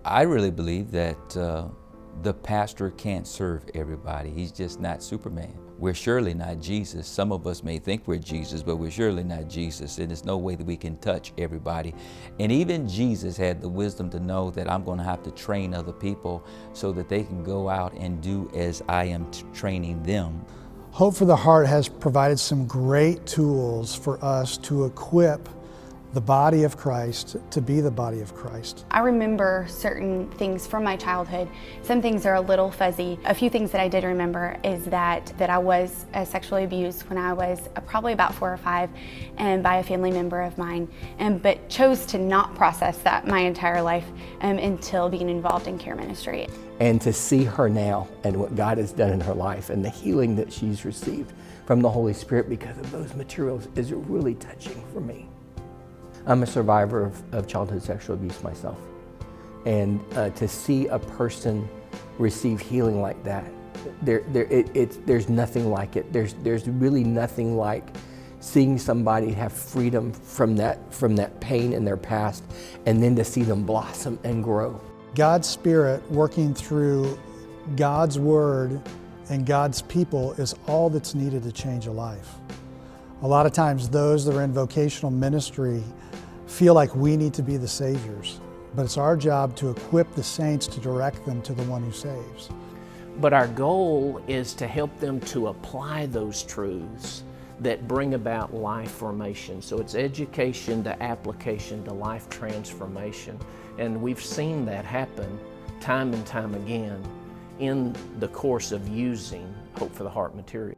I really believe that the pastor can't serve everybody. He's just not Superman. We're surely not Jesus. Some of us may think we're Jesus, but we're surely not Jesus. And there's no way that we can touch everybody. And even Jesus had the wisdom to know that I'm going to have to train other people so that they can go out and do as I am training them. Hope for the Heart has provided some great tools for us to equip the body of Christ to be the body of Christ. I remember certain things from my childhood. Some things are a little fuzzy. A few things that I did remember is that I was sexually abused when I was probably about 4 or 5 and by a family member of mine, but chose to not process that my entire life until being involved in care ministry. And to see her now and what God has done in her life and the healing that she's received from the Holy Spirit because of those materials is really touching for me. I'm a survivor of childhood sexual abuse myself. And to see a person receive healing like that, there's nothing like it. There's really nothing like seeing somebody have freedom from that pain in their past and then to see them blossom and grow. God's Spirit working through God's Word and God's people is all that's needed to change a life. A lot of times those that are in vocational ministry feel like we need to be the saviors, but it's our job to equip the saints to direct them to the one who saves. But our goal is to help them to apply those truths that bring about life formation. So it's education to application to life transformation. And we've seen that happen time and time again in the course of using Hope for the Heart material.